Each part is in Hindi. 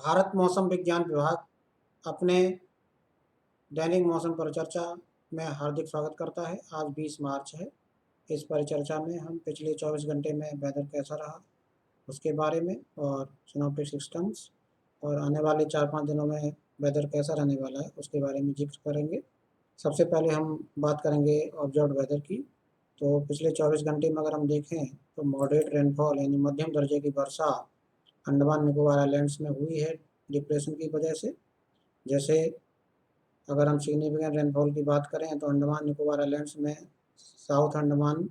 भारत मौसम विज्ञान विभाग अपने दैनिक मौसम परिचर्चा में हार्दिक स्वागत करता है। आज 20 मार्च है। इस परिचर्चा में हम पिछले 24 घंटे में वेदर कैसा रहा उसके बारे में और सिनोप्टिक सिस्टम्स और आने वाले 4-5 दिनों में वेदर कैसा रहने वाला है उसके बारे में जिक्र करेंगे। सबसे पहले हम बात करेंगे ऑब्जर्व्ड वेदर की। तो पिछले 24 घंटे में अगर हम देखें तो मॉडरेट रेनफॉल यानी मध्यम दर्जे की वर्षा अंडमान निकोबार आइलैंड्स में हुई है डिप्रेशन की वजह से। जैसे अगर हम सिग्निफिकेंट रेनफॉल की बात करें तो अंडमान निकोबार आइलैंड्स में साउथ अंडमान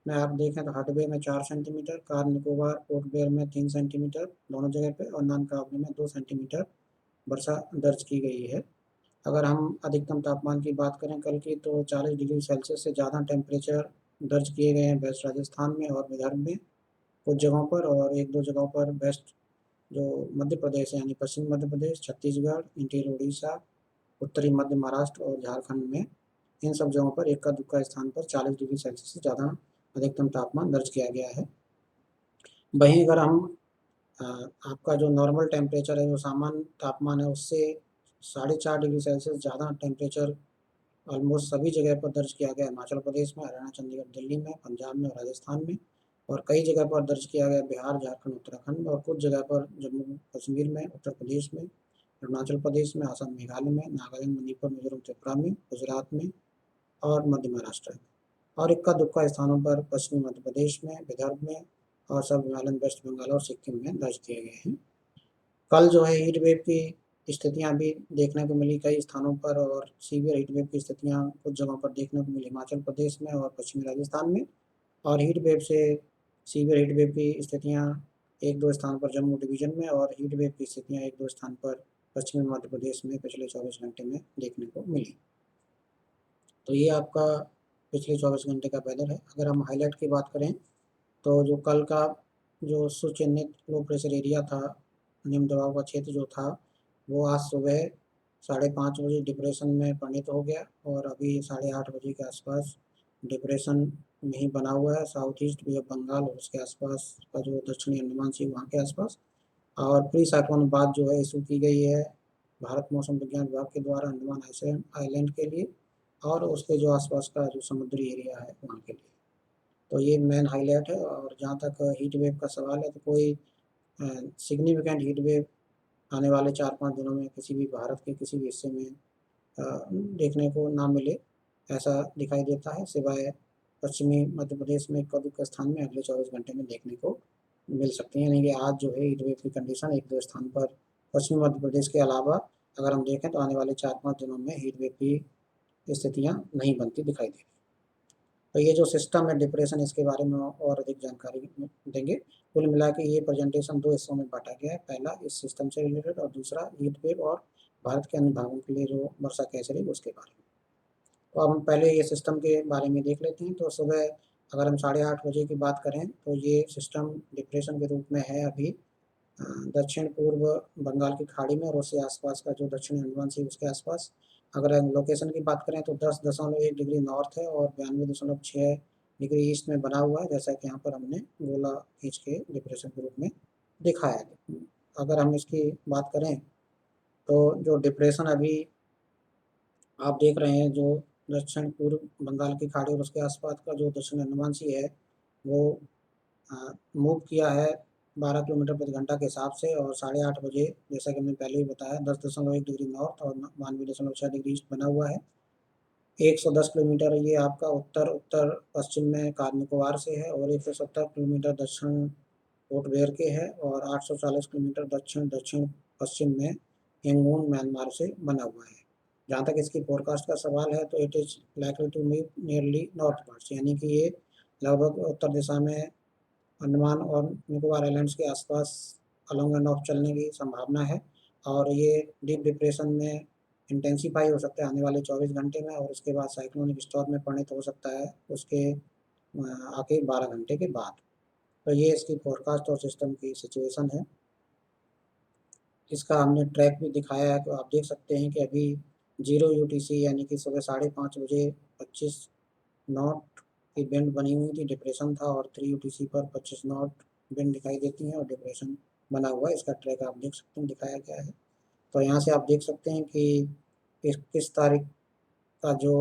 में आप देखें तो हटबे में 4 centimetre, car Nicobar port Blair में 3 सेंटीमीटर दोनों जगह पे और नानकाबली में 2 सेंटीमीटर वर्षा दर्ज की गई है। अगर हम अधिकतम तापमान की बात करें कल की तो 40 डिग्री सेल्सियस से ज़्यादा टेम्परेचर दर्ज किए गए हैं वेस्ट राजस्थान में और विदर्भ में कुछ जगहों पर, और एक दो जगहों पर वेस्ट जो मध्य प्रदेश है यानी पश्चिम मध्य प्रदेश, छत्तीसगढ़, इंटीरियर उड़ीसा, उत्तरी मध्य महाराष्ट्र और झारखंड में इन सब जगहों पर इक्का दुक्का स्थान पर 40 डिग्री सेल्सियस से ज़्यादा अधिकतम तापमान दर्ज किया गया है। वहीं अगर हम आपका जो नॉर्मल टेम्परेचर है, जो सामान्य तापमान है, उससे 4.5 डिग्री सेल्सियस ज़्यादा टेम्परेचर ऑलमोस्ट सभी जगह पर दर्ज किया गया। हिमाचल प्रदेश में, हरियाणा, चंडीगढ़, दिल्ली में, पंजाब में और राजस्थान में, और कई जगह पर दर्ज किया गया बिहार, झारखंड, उत्तराखंड में, और कुछ जगह पर जम्मू कश्मीर में, उत्तर प्रदेश में, अरुणाचल प्रदेश में, असम, मेघालय में, नागालैंड, मणिपुर, मिजोरम, त्रिपुरा में, गुजरात में और मध्य महाराष्ट्र में, और इक्का दुक्का स्थानों पर पश्चिमी मध्य प्रदेश में, विदर्भ में और सब हिमालयन वेस्ट बंगाल और सिक्किम में दर्ज किए गए हैं। कल जो है हीट वेव की स्थितियां भी देखने को मिली कई स्थानों पर, और सीवियर हीट वेव की स्थितियां कुछ जगहों पर देखने को मिली हिमाचल प्रदेश में और पश्चिमी राजस्थान में। और हीट वेव से सीवियर हीट वेव की स्थितियां एक दो स्थान पर जम्मू डिवीजन में, और हीट वेव की स्थितियां एक दो स्थान पर पश्चिमी मध्य प्रदेश में पिछले 24 घंटे में देखने को मिली। तो ये आपका पिछले 24 घंटे का वेदर है। अगर हम हाईलाइट की बात करें तो जो कल का जो सुचिन्हित लो प्रेशर एरिया था, निम्न दबाव का क्षेत्र जो था, वो आज सुबह 5:30 बजे डिप्रेशन में परिणत हो गया और अभी 8:30 बजे के आसपास डिप्रेशन में ही बना हुआ है south east Bay of Bengal और उसके आसपास का जो दक्षिणी अंडमान सी वहाँ के आसपास। और प्री साइक्लोन बात जो है इशू की गई है भारत मौसम विज्ञान विभाग के द्वारा अंडमान आइलैंड के लिए और उसके जो आसपास का जो समुद्री एरिया है वहाँ के लिए। तो ये मेन हाईलाइट है। और जहाँ तक हीट वेव का सवाल है तो कोई सिग्निफिकेंट हीट वेव आने वाले 4-5 दिनों में किसी भी भारत के किसी भी हिस्से में देखने को ना मिले ऐसा दिखाई देता है, सिवाय पश्चिमी मध्य प्रदेश में इक्का दुक्का स्थान में अगले 24 घंटे में देखने को मिल सकती है। यानी कि आज जो है हीट वेव की कंडीशन एक दो स्थान पर पश्चिमी मध्य प्रदेश के अलावा अगर हम देखें तो आने वाले 4-5 दिनों में हीट वेव की स्थितियाँ नहीं बनती दिखाई दे रही। तो ये जो सिस्टम है डिप्रेशन, इसके बारे में और अधिक जानकारी देंगे। कुल मिला के ये प्रेजेंटेशन दो हिस्सों में बांटा गया है, पहला इस सिस्टम से रिलेटेड और दूसरा हीट वेव और भारत के अन्य भागों के लिए जो वर्षा कैसे रही उसके बारे में। तो अब हम पहले ये सिस्टम के बारे में देख लेते हैं। तो सुबह अगर हम 8:30 बजे की बात करें तो ये सिस्टम डिप्रेशन के रूप में है अभी दक्षिण पूर्व बंगाल की खाड़ी में और उससे आसपास का जो दक्षिणी अंडमान सी उसके आसपास। अगर हम लोकेशन की बात करें तो 10.1 डिग्री नॉर्थ है और 92.6 डिग्री ईस्ट में बना हुआ है, जैसा कि यहाँ पर हमने गोला खींच के डिप्रेशन के रूप में दिखाया है। अगर हम इसकी बात करें तो जो डिप्रेशन अभी आप देख रहे हैं, जो दक्षिण पूर्व बंगाल की खाड़ी और उसके आसपास का जो दक्षिण अंडमान सी है वो मूव किया है 12 किलोमीटर प्रति घंटा के हिसाब से, और 8:30 बजे जैसा कि हमने पहले ही बताया 10.1 डिग्री नॉर्थ और 92.6 डिग्री ईस्ट बना हुआ है। 110 किलोमीटर ये आपका उत्तर उत्तर पश्चिम में कार निकोबार से है और 170 किलोमीटर दक्षिण पोर्ट ब्लेयर के है और 840 किलोमीटर दक्षिण दक्षिण पश्चिम में यंगून म्यांमार से बना हुआ है। जहाँ तक इसकी फोरकास्ट का सवाल है तो it is likely to move nearly northwards, यानी कि ये लगभग उत्तर दिशा में अंडमान और निकोबार आइलैंड्स के आसपास अलोंग एंड ऑफ चलने की संभावना है। और ये डीप डिप्रेशन में इंटेंसीफाई हो सकता है आने वाले 24 घंटे में, और उसके बाद साइक्लोनिक स्टॉर्म में परिणत हो सकता है उसके आके 12 घंटे के बाद। तो ये इसकी फोरकास्ट और सिस्टम की सिचुएशन है। इसका हमने ट्रैक भी दिखाया है, तो आप देख सकते हैं कि अभी 0 UTC यानी कि सुबह 5:30 बजे 25 नॉट की विंड बनी हुई थी, डिप्रेशन था, और 3 UTC पर 25 नॉट विंड दिखाई देती है और डिप्रेशन बना हुआ है, इसका ट्रैक आप देख सकते हैं दिखाया गया है। तो यहाँ से आप देख सकते हैं कि किस तारीख का जो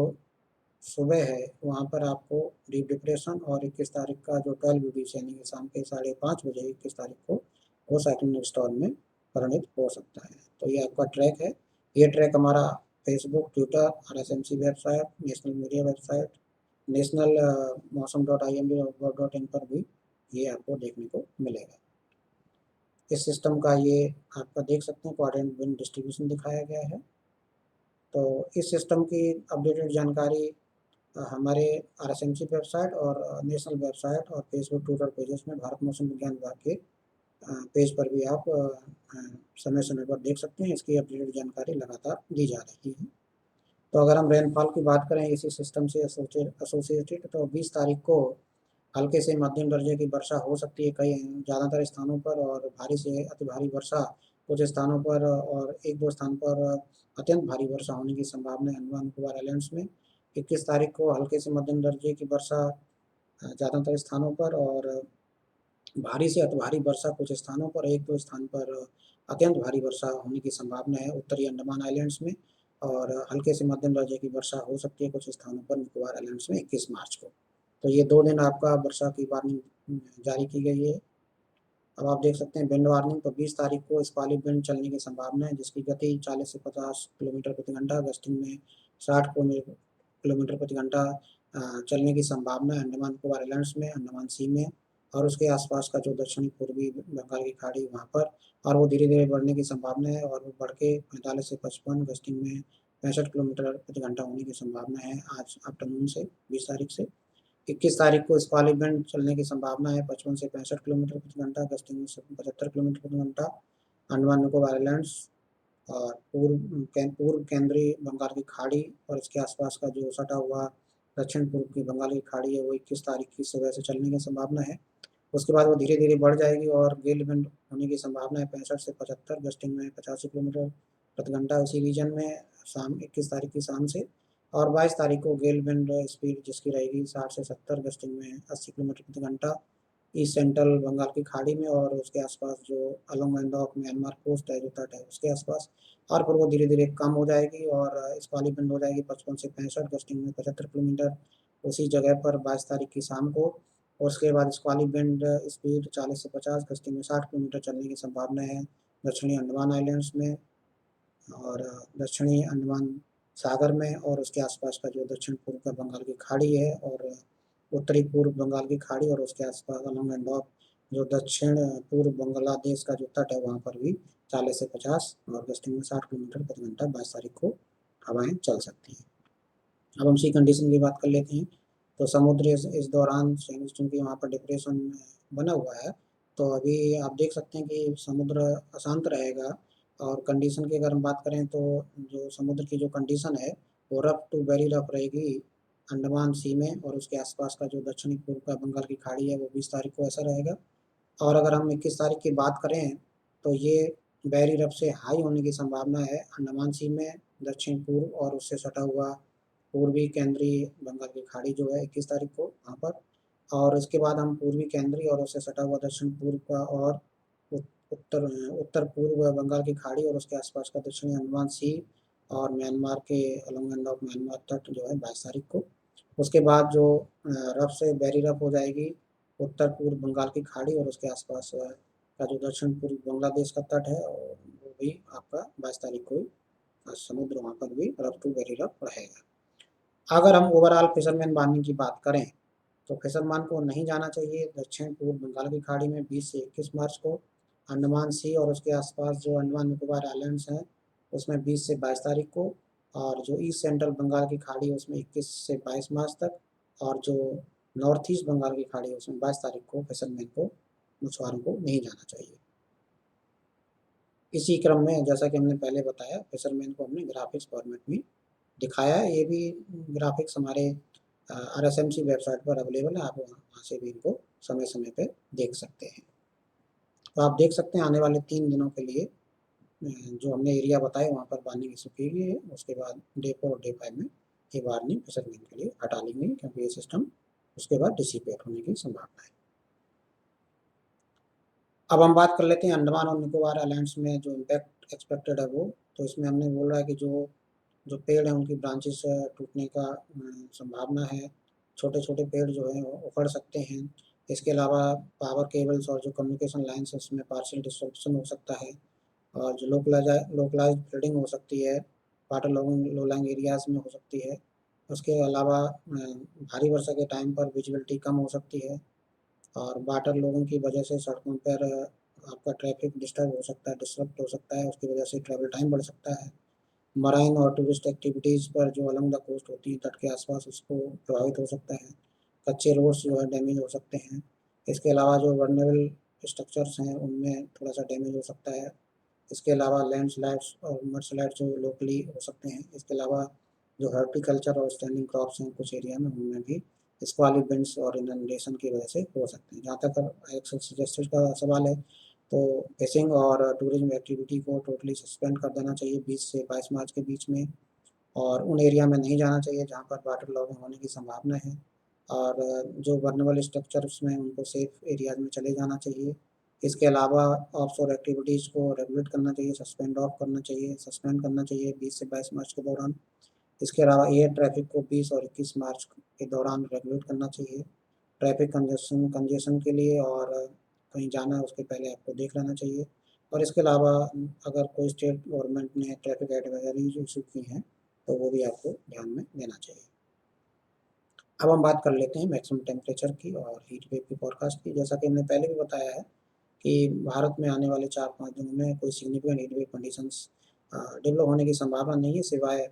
सुबह है वहाँ पर आपको डीप डिप्रेशन, और 21 तारीख का जो 12 UTC यानी कि शाम के 5:30 बजे 21 तारीख को वो साइक्लोनिक स्टॉर्म में परिणित हो सकता है। तो ये आपका ट्रैक है। ये ट्रैक हमारा Facebook, Twitter, RSMC website, national media website, national मौसम.imd.gov.in पर भी ये आपको देखने को मिलेगा। इस सिस्टम का ये आपका देख सकते हैं क्वाड्रेंट विंड डिस्ट्रीब्यूशन दिखाया गया है। तो इस सिस्टम की अपडेटेड जानकारी हमारे RSMC वेबसाइट और नेशनल वेबसाइट और फेसबुक, ट्विटर पेजेस में भारत मौसम विज्ञान विभाग के पेज पर भी आप समय समय पर देख सकते हैं। इसकी अपडेटेड जानकारी लगातार दी जा रही है। तो अगर हम रेनफॉल की बात करें इसी सिस्टम से एसोसिएटेड, तो 20 तारीख को हल्के से मध्यम दर्जे की वर्षा हो सकती है कई ज़्यादातर स्थानों पर, और भारी से अति भारी वर्षा कुछ स्थानों पर, और एक दो स्थान पर अत्यंत भारी वर्षा होने की संभावना है अंडमान निकोबार आइलैंड्स में। 21 तारीख को हल्के से मध्यम दर्जे की वर्षा ज़्यादातर स्थानों पर, और भारी से अति भारी वर्षा कुछ स्थानों पर, एक दो स्थान पर अत्यंत भारी वर्षा होने की संभावना है उत्तरी अंडमान आइलैंड्स में, और हल्के से मध्यम दर्जे की वर्षा हो सकती है कुछ स्थानों पर निकोबार आइलैंड्स में 21 मार्च को। तो ये 2 दिन आपका वर्षा की वार्निंग जारी की गई है। अब आप देख सकते हैं विंड वार्निंग, तो 20 तारीख को स्क्वालिक विंड चलने की संभावना है जिसकी गति 40 से 50 किलोमीटर प्रति घंटा, गस्टिंग में 60 किलोमीटर प्रति घंटा चलने की संभावना है अंडमान निकोबार आइलैंड्स में, अंडमान सी में और उसके आसपास का जो दक्षिणी पूर्वी बंगाल की खाड़ी वहाँ पर, और वो धीरे धीरे बढ़ने की संभावना है, और वो बढ़ के 45 से 55, गस्टिंग में 65 किलोमीटर प्रति घंटा होने की संभावना है आज आफ्टरनून से 20 तारीख से। 21 तारीख को स्क्वालिक विंड चलने की संभावना है 55 से 65 किलोमीटर प्रति घंटा, गस्टिंग में 75 किलोमीटर प्रति घंटा अंडमान निकोबार आइलैंड्स और पूर्व केंद्रीय बंगाल की खाड़ी और इसके आसपास का जो सटा हुआ दक्षिण पूर्व की बंगाल की खाड़ी है वो 21 तारीख की सुबह से चलने की संभावना है। उसके बाद वो धीरे धीरे बढ़ जाएगी और गेल विंड होने की संभावना है 65 से 75, गस्टिंग में 85 किलोमीटर प्रति घंटा उसी रीजन में शाम 21 तारीख की शाम से। और 22 तारीख को गेल विंड स्पीड जिसकी रहेगी 60 से 70, गस्टिंग में 80 किलोमीटर प्रति घंटा ईस्ट सेंट्रल बंगाल की खाड़ी में और उसके आसपास जो along and off Myanmar coast है जो तट है उसके आसपास, और फिर वो धीरे धीरे कम हो जाएगी और स्क्वालिक विंड हो जाएगी 55 से 65, गस्टिंग में 75 किलोमीटर उसी जगह पर 22 तारीख की शाम को। और उसके बाद स्क्वालिक विंड स्पीड 40 से 50, गस्टिंग में 60 किलोमीटर चलने की संभावना है दक्षिणी अंडमान आइलैंड्स में और दक्षिणी अंडमान सागर में और उसके आसपास का जो दक्षिण पूर्व का बंगाल की खाड़ी है और उत्तरी पूर्व बंगाल की खाड़ी और उसके आसपास अलोंग एंड ऑफ जो दक्षिण पूर्व बांग्लादेश का जो तट है वहाँ पर भी 40 से 50 और गस्टिंग में 60 किलोमीटर प्रति घंटा 22 तारीख को हवाएं चल सकती हैं। अब हम सी कंडीशन की बात कर लेते हैं। तो समुद्र इस दौरान चूंकि वहाँ पर डिप्रेशन बना हुआ है तो अभी आप देख सकते हैं कि समुद्र अशांत रहेगा। और कंडीशन की अगर हम बात करें तो जो समुद्र की जो कंडीशन है वो रफ टू वेरी रफ रहेगी अंडमान सी में और उसके आसपास का जो दक्षिणी पूर्व का बंगाल की खाड़ी है वो 20 तारीख को ऐसा रहेगा। और अगर हम 21 तारीख की बात करें तो ये वेरी रफ से हाई होने की संभावना है अंडमान सी में, दक्षिण पूर्व और उससे सटा हुआ पूर्वी केंद्रीय बंगाल की खाड़ी जो है 21 तारीख को वहाँ पर। और इसके बाद हम पूर्वी केंद्रीय और उससे सटा हुआ दक्षिण पूर्व का और उत्तर उत्तर पूर्व बंगाल की खाड़ी और उसके आसपास का दक्षिणी अंडमान सी और म्यांमार के अलोंग एंड ऑफ म्यांमार तट जो है 22 तारीख को। उसके बाद जो रफ से वेरी रफ हो जाएगी उत्तर पूर्व बंगाल की खाड़ी और उसके आसपास का जो दक्षिण पूर्व बांग्लादेश का तट है और वो भी आपका 22 तारीख को समुद्र वहाँ पर भी रफ टू वेरी रफ रहेगा। अगर हम ओवरऑल फिशरमैन वार्निंग की बात करें तो फिशरमैन को नहीं जाना चाहिए दक्षिण पूर्व बंगाल की खाड़ी में 20 से 21 मार्च को, अंडमान सी और उसके आसपास जो अंडमान निकोबार आइलैंड्स हैं उसमें 20 से 22 तारीख को, और जो ईस्ट सेंट्रल बंगाल की खाड़ी है उसमें 21 से 22 मार्च तक, और जो नॉर्थ ईस्ट बंगाल की खाड़ी है उसमें 22 तारीख को फिशरमैन को मछुआरों को नहीं जाना चाहिए। इसी क्रम में जैसा कि हमने पहले बताया फिशरमैन को हमने ग्राफिक्स फॉर्मेट में दिखाया है। ये भी ग्राफिक्स हमारे RSMC वेबसाइट पर अवेलेबल है, आप वहाँ से भी इनको समय समय पे देख सकते हैं। तो आप देख सकते हैं आने वाले 3 दिनों के लिए जो हमने एरिया बताए वहाँ पर वार्निंग इशू की गई है। उसके बाद डे 4 और डे 5 में ये वार्निंग फिशरमैन के लिए हटा ली गई क्योंकि ये सिस्टम उसके बाद डिसिपेट होने की संभावना है। अब हम बात कर लेते हैं अंडमान और निकोबार आइलैंड्स में जो इम्पैक्ट एक्सपेक्टेड है वो। तो इसमें हमने बोल रहा है कि जो जो पेड़ हैं उनकी ब्रांचेस टूटने का संभावना है। छोटे छोटे पेड़ जो हैं वो उखड़ सकते हैं। इसके अलावा पावर केबल्स और जो कम्युनिकेशन लाइन्स है उसमें पार्शियल डिस्ट्रक्शन हो सकता है। और जो लोकलाइज्ड फ्लडिंग हो सकती है वाटर लो लाइंग एरियाज में हो सकती है। उसके अलावा भारी वर्षा के टाइम पर विजिबिलिटी कम हो सकती है। और वाटर लोगों की वजह से सड़कों पर आपका ट्रैफिक डिस्टर्ब हो सकता है, डिसरप्ट हो सकता है। उसकी वजह से ट्रैवल टाइम बढ़ सकता है। मराइन और टूरिस्ट एक्टिविटीज़ पर जो अलॉन्ग द कोस्ट होती है तट के आसपास उसको प्रभावित हो सकता है। कच्चे रोड्स जो है डैमेज हो सकते हैं। इसके अलावा जो वर्नेबल स्ट्रक्चर्स हैं उनमें थोड़ा सा डैमेज हो सकता है। इसके अलावा लैंडस्लाइड्स और मडस्लाइड्स जो लोकली हो सकते हैं। इसके अलावा जो हॉर्टिकल्चर और स्टैंडिंग क्रॉप्स हैं कुछ एरिया में उनमें भी स्क्वालिक विंड्स और इनंडेशन की वजह से हो सकते हैं। जहाँ तक सजेस्टेड का सवाल है तो फिशिंग और टूरिज्म एक्टिविटी को टोटली सस्पेंड कर देना चाहिए 20 से 22 मार्च के बीच में। और उन एरिया में नहीं जाना चाहिए जहाँ पर वाटर लॉगिंग होने की संभावना है। और जो वर्नेबल स्ट्रक्चर्स में उनको सेफ एरियाज में चले जाना चाहिए। इसके अलावा ऑफशोर एक्टिविटीज़ को रेगुलेट करना चाहिए, सस्पेंड करना चाहिए 20 से 22 मार्च के दौरान। इसके अलावा एयर ट्रैफिक को 20 और 21 मार्च के दौरान रेगुलेट करना चाहिए। ट्रैफिक कंजेशन के लिए और कहीं जाना है उसके पहले आपको देख लेना चाहिए। और इसके अलावा अगर कोई स्टेट गवर्नमेंट ने ट्रैफिक एडवाइजरीज इशू की हैं तो वो भी आपको ध्यान में देना चाहिए। अब हम बात कर लेते हैं मैक्सिमम टेम्परेचर की और हीट वेव की फोरकास्ट की। जैसा कि हमने पहले भी बताया है कि भारत में आने वाले 4-5 दिनों में कोई significant heat wave conditions develop होने की संभावना नहीं है, सिवाय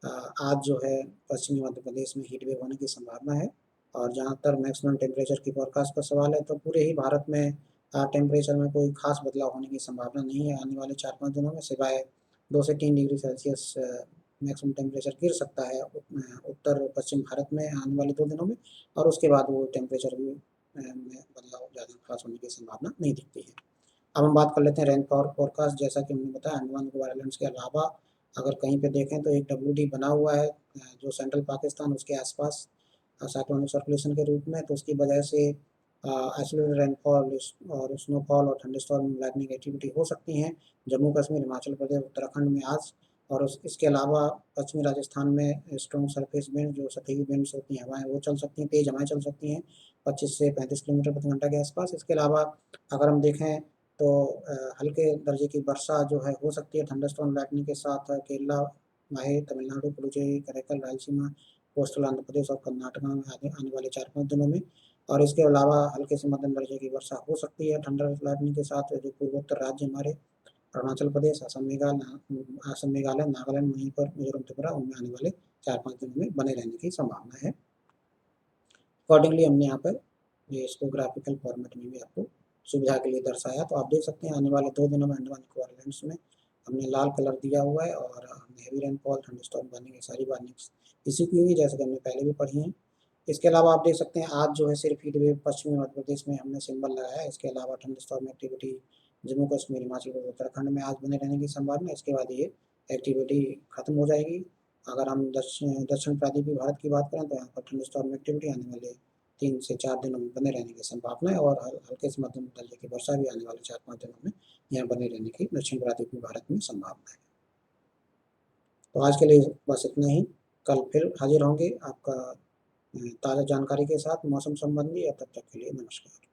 आज जो है पश्चिमी मध्य प्रदेश में हीट वेव होने की संभावना है। और जहाँ तक मैक्सिमम टेम्परेचर की फोरकास्ट का सवाल है तो पूरे ही भारत में टेम्परेचर में कोई खास बदलाव होने की संभावना नहीं है आने वाले 4-5 दिनों में, सिवाय 2 से 3 डिग्री सेल्सियस मैक्सिमम टेम्परेचर गिर सकता है उत्तर पश्चिम भारत में आने वाले 2 दिनों में। और उसके बाद वो टेम्परेचर भी में बदलाव ज़्यादा खास होने की संभावना नहीं दिखती है। अब हम बात कर लेते हैं रेन फोरकास्ट। जैसा कि हमने बताया अंडमान निकोबार आइलैंड्स के अलावा अगर कहीं पे देखें तो एक डब्ल्यूडी बना हुआ है जो सेंट्रल पाकिस्तान उसके आसपास साइक्लोनिक सर्कुलेशन के रूप में। तो उसकी वजह से आइसोलेटेड रेनफॉल और स्नोफॉल और थंडरस्टॉर्म लाइटनिंग एक्टिविटी हो सकती हैं जम्मू कश्मीर, हिमाचल प्रदेश, उत्तराखंड में आज। और इसके अलावा पश्चिमी राजस्थान में स्ट्रॉन्ग सरफेस विंड जो सतही विंड्स होती हैं हवाएं वो चल सकती हैं, तेज हवाएं चल सकती हैं 25 से 35 किलोमीटर प्रति घंटा के आसपास। इसके अलावा अगर हम देखें तो हल्के दर्जे की वर्षा जो है हो सकती है थंडरस्टॉर्म लाइटनिंग के साथ केरला, माहे, तमिलनाडु, पुडुचेरी, करैकल, रायलसीमा, कोस्टल आंध्र प्रदेश और कर्नाटका में आने वाले 4-5 दिनों में। और इसके अलावा हल्के से मध्यम दर्जे की वर्षा हो सकती है थंडर लाइटनिंग के साथ जो पूर्वोत्तर राज्य हमारे अरुणाचल प्रदेश, असम, मेघालय, नागालैंड, मणिपुर, मिजोरम, त्रिपुरा उनमें आने वाले 4-5 दिनों में बने रहने की संभावना है। अकॉर्डिंगली हमने यहाँ पर ये इसको ग्राफिकल फॉर्मेट में भी आपको सुविधा के लिए दर्शाया। तो आप देख सकते हैं आने वाले 2 दिनों में अंडमान निकोबार आइलैंड्स में हमने लाल कलर दिया हुआ है और हमने हैवी रेनफॉल, थंडरस्टॉर्म वार्निंग सारी वार्निंग्स इसी की हुई जैसे कि हमने पहले भी पढ़ी हैं। इसके अलावा आप देख सकते हैं आज जो है सिर्फ हीट वेव पश्चिमी मध्य प्रदेश में हमने सिंबल लगाया है। इसके अलावा थंडरस्टॉर्म एक्टिविटी जम्मू कश्मीर, हिमाचल प्रदेश, उत्तराखंड में आज बने रहने की संभावना है। इसके बाद ये एक्टिविटी खत्म हो जाएगी। अगर हम दक्षिण प्रायद्वीपीय भारत की बात करें तो यहाँ पर थंडरस्टॉर्म एक्टिविटी आने वाले 3 से 4 दिनों में बने रहने की संभावना है। और हल्के से मध्यम दर्जे की वर्षा भी आने वाले 4-5 दिनों में यहाँ बने रहने की दक्षिण प्रायद्वीपीय भारत में संभावना है। तो आज के लिए बस इतना ही। कल फिर हाजिर होंगे आपका ताज़ा जानकारी के साथ मौसम संबंधी। तब तक के लिए नमस्कार।